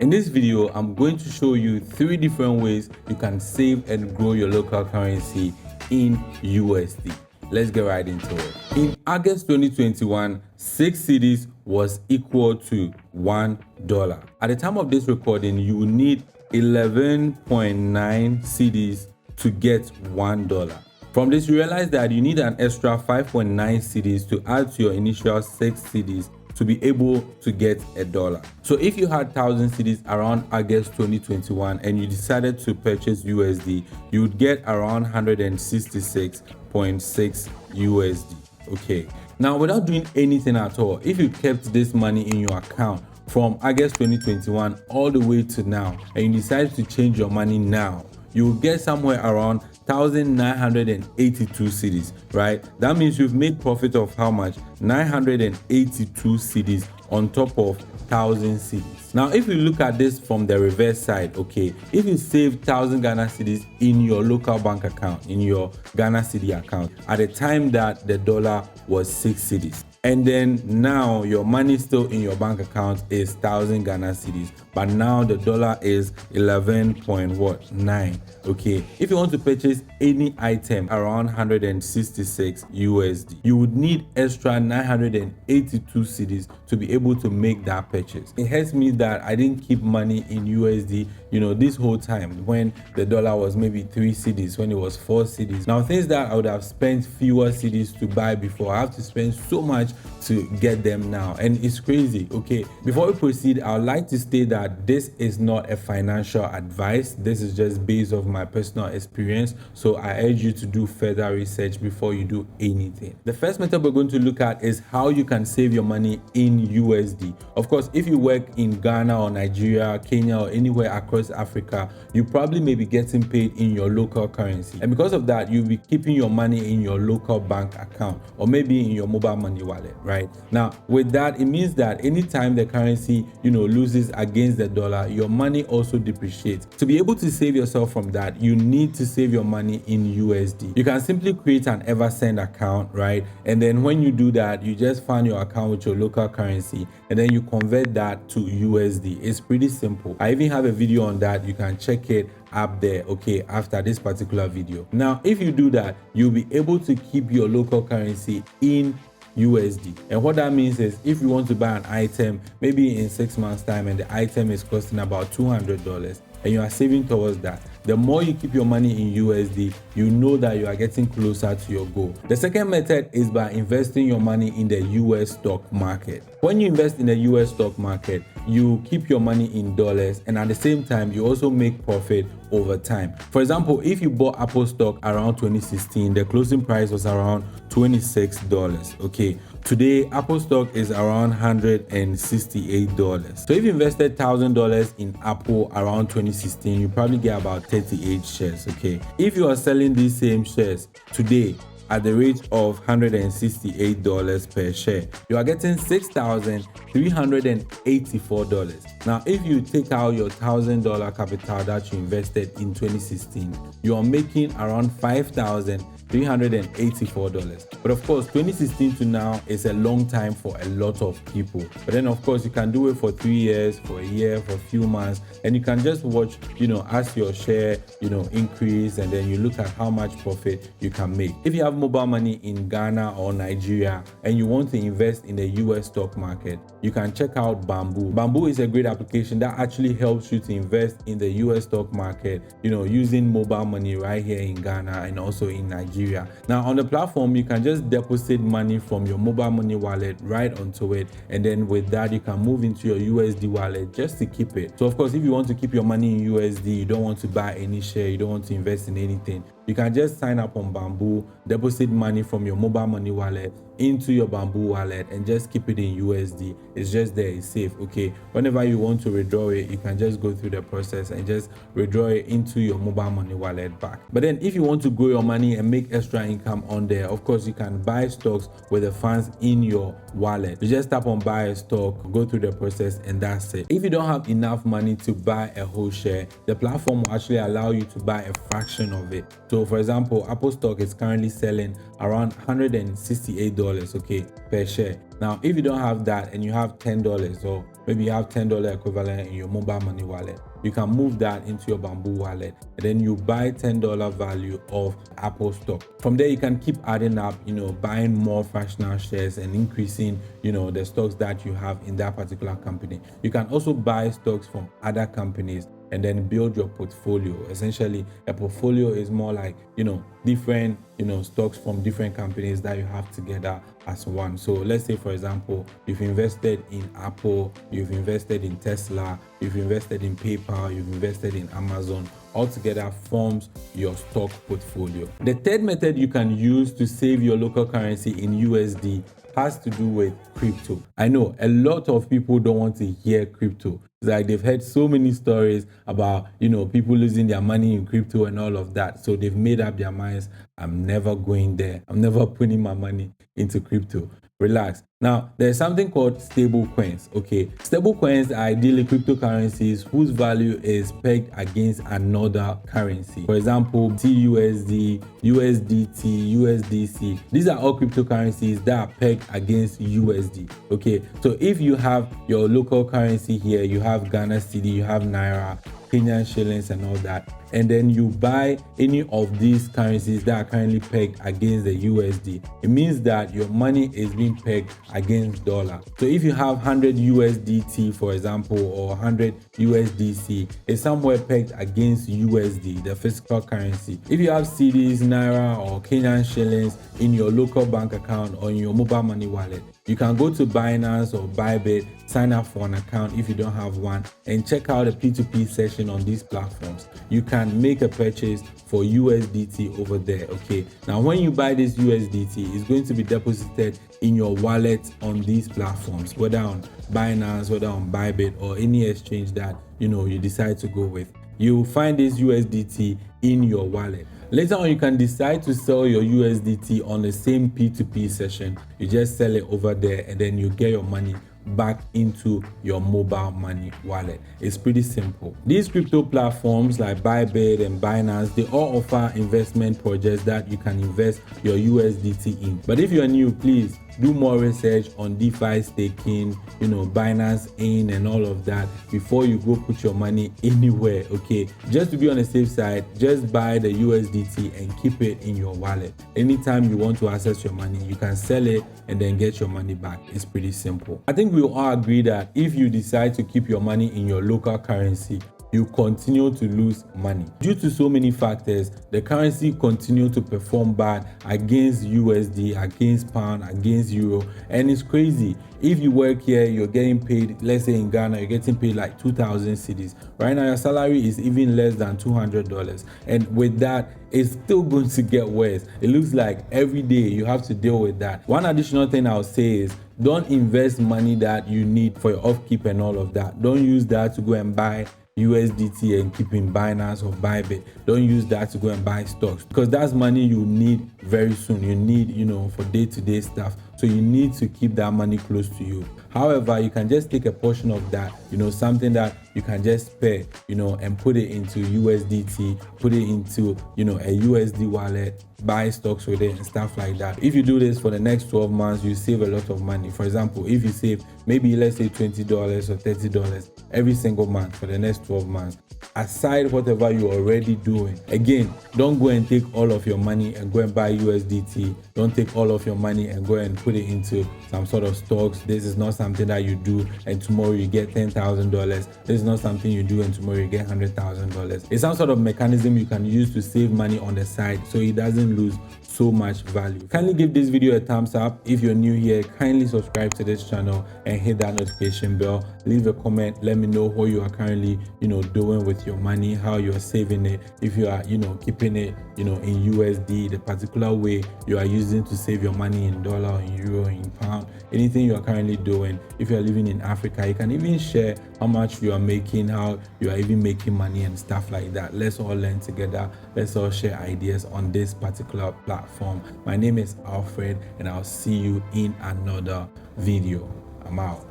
In this video, I'm going to show you 3 different ways you can save and grow your local currency in USD. Let's get right into it. In August 2021, 6 cedis was equal to $1. At the time of this recording, you will need 11.9 cedis to get $1. From this, you realize that you need an extra 5.9 cedis to add to your initial 6 cedis to be able to get $1. So if you had 1,000 cedis around August 2021 and you decided to purchase USD, you would get around 166.6 USD. Okay. Now, without doing anything at all, if you kept this money in your account from August 2021 all the way to now, and you decided to change your money now, you will get somewhere around 1,982 cedis, right? That means you've made profit of how much? 982 cedis on top of 1,000 cedis. Now, if you look at this from the reverse side, okay, if you save 1,000 Ghana cedis in your local bank account, in your Ghana Cedi account, at the time that the dollar was 6 cedis, and then now your money still in your bank account is 1,000 Ghana cedis, but now the dollar is 11.9. Okay, if you want to purchase any item around 166 USD, you would need extra 982 cedis to be able to make that purchase. It hurts me that I didn't keep money in USD, this whole time when the dollar was maybe 3 cedis, when it was 4 cedis. Now, things that I would have spent fewer cedis to buy before, I have to spend so much to get them now, and it's crazy. Okay, before we proceed, I would like to state that this is not a financial advice. This is just based off my personal experience, so I urge you to do further research before you do anything. The first method we're going to look at is how you can save your money in USD. Of course, if you work in Ghana or Nigeria, Kenya, or anywhere across Africa, you probably may be getting paid in your local currency, and because of that, you'll be keeping your money in your local bank account or maybe in your mobile money wallet. Right now, with that, it means that anytime the currency loses against the dollar, your money also depreciates. To be able to save yourself from that, you need to save your money in USD. You can simply create an Eversend account, right? And then when you do that, you just find your account with your local currency and then you convert that to USD. It's pretty simple. I even have a video on that. You can check it up there, okay, after this particular video. Now, if you do that, you'll be able to keep your local currency in USD. And what that means is if you want to buy an item maybe in 6 months time and the item is costing about $200 and you are saving towards that, the more you keep your money in USD, you know that you are getting closer to your goal. The second method is by investing your money in the US stock market. When you invest in the US stock market, you keep your money in dollars, and at the same time, you also make profit over time. For example, if you bought Apple stock around 2016, the closing price was around $26. Okay, today Apple stock is around $168. So if you invested $1,000 in Apple around 2016, you probably get about 38 shares. Okay, if you are selling these same shares today at the rate of $168 per share, you are getting $6,384. Now, if you take out your $1,000 capital that you invested in 2016, you are making around $5,384. But of course, 2016 to now is a long time for a lot of people. But then of course, you can do it for 3 years, for a year, for a few months, and you can just watch, as your share, increase, and then you look at how much profit you can make. If you have mobile money in Ghana or Nigeria and you want to invest in the US stock market, you can check out Bamboo. Bamboo is a great application that actually helps you to invest in the US stock market, using mobile money right here in Ghana and also in Nigeria. Now, on the platform, you can just deposit money from your mobile money wallet right onto it, and then with that, you can move into your USD wallet just to keep it. So of course, if you want to keep your money in USD, you don't want to buy any share, you don't want to invest in anything, you can just sign up on Bamboo, deposit money from your mobile money wallet into your Bamboo wallet and just keep it in USD. It's just there, it's safe. Okay, whenever you want to withdraw it, you can just go through the process and just withdraw it into your mobile money wallet back. But then if you want to grow your money and make extra income on there, of course, you can buy stocks with the funds in your wallet. You just tap on buy a stock, go through the process, and that's it. If you don't have enough money to buy a whole share, the platform will actually allow you to buy a fraction of it. So So for example, Apple stock is currently selling around $168, okay, per share. Now, if you don't have that and you have $10, or maybe you have $10 equivalent in your mobile money wallet, you can move that into your Bamboo wallet, and then you buy $10 value of Apple stock. From there, you can keep adding up, buying more fractional shares and increasing, the stocks that you have in that particular company. You can also buy stocks from other companies and then build your portfolio. Essentially, a portfolio is more like, different, stocks from different companies that you have together as one. So let's say, for example, you've invested in Apple, you've invested in Tesla, you've invested in PayPal, you've invested in Amazon. Altogether forms your stock portfolio. The third method you can use to save your local currency in USD has to do with crypto. I know a lot of people don't want to hear crypto. It's like they've heard so many stories about, people losing their money in crypto and all of that. So they've made up their minds, I'm never going there. I'm never putting my money into crypto. Relax. Now, there's something called stable coins. Okay, stable coins are ideally cryptocurrencies whose value is pegged against another currency. For example, TUSD, USDT, USDC. These are all cryptocurrencies that are pegged against USD. Okay, so if you have your local currency here, you have Ghana Cedi, you have Naira, Kenyan shillings and all that, and then you buy any of these currencies that are currently pegged against the USD, it means that your money is being pegged against dollar. So if you have 100 USDT, for example, or 100 USDC, it's somewhere pegged against USD, the physical currency. If you have cedis, Naira, or Kenyan shillings in your local bank account or in your mobile money wallet, you can go to Binance or Bybit, sign up for an account if you don't have one, and check out the P2P session on these platforms. You can make a purchase for USDT over there. Okay, now when you buy this USDT, it's going to be deposited in your wallet on these platforms, whether on Binance, whether on Bybit, or any exchange that you decide to go with. You'll find this USDT in your wallet. Later on, you can decide to sell your USDT on the same P2P session. You just sell it over there and then you get your money back into your mobile money wallet. It's pretty simple. These crypto platforms like Bybit and Binance, they all offer investment projects that you can invest your USDT in. But if you're new, please do more research on DeFi staking, Binance in and all of that before you go put your money anywhere. Okay, just to be on the safe side, just buy the USDT and keep it in your wallet. Anytime you want to access your money, you can sell it and then get your money back. It's pretty simple. I think we all agree that if you decide to keep your money in your local currency, you continue to lose money. Due to so many factors, the currency continues to perform bad against USD, against pound, against euro, and it's crazy. If you work here, you're getting paid, let's say in Ghana, you're getting paid like 2,000 cedis. Right now, your salary is even less than $200. And with that, it's still going to get worse. It looks like every day you have to deal with that. One additional thing I'll say is don't invest money that you need for your upkeep and all of that. Don't use that to go and buy USDT and keep in Binance or Bybit. Don't use that to go and buy stocks, because that's money you need very soon. You need, for day-to-day stuff. So you need to keep that money close to you. However, you can just take a portion of that, something that you can just spare, and put it into USDT, put it into, a USD wallet, buy stocks with it and stuff like that. If you do this for the next 12 months, you save a lot of money. For example, if you save maybe let's say $20 or $30 every single month for the next 12 months, aside whatever you're already doing, again, don't go and take all of your money and go and buy USDT. Don't take all of your money and go and put it into some sort of stocks. This is not something that you do and tomorrow you get $10,000. This is not something you do and tomorrow you get $100,000. It's some sort of mechanism you can use to save money on the side so it doesn't lose so much value. Kindly give this video a thumbs up. If you're new here, kindly subscribe to this channel and hit that notification bell. Leave a comment. Let me know what you are currently, doing with your money, how you're saving it. If you are, keeping it, in USD, the particular way you are using to save your money in dollar, in euro, in pound, anything you are currently doing. If you are living in Africa, you can even share how much you are making, how you are even making money and stuff like that. Let's all learn together. Let's all share ideas on this particular platform. My name is Alfred and I'll see you in another video. I'm out.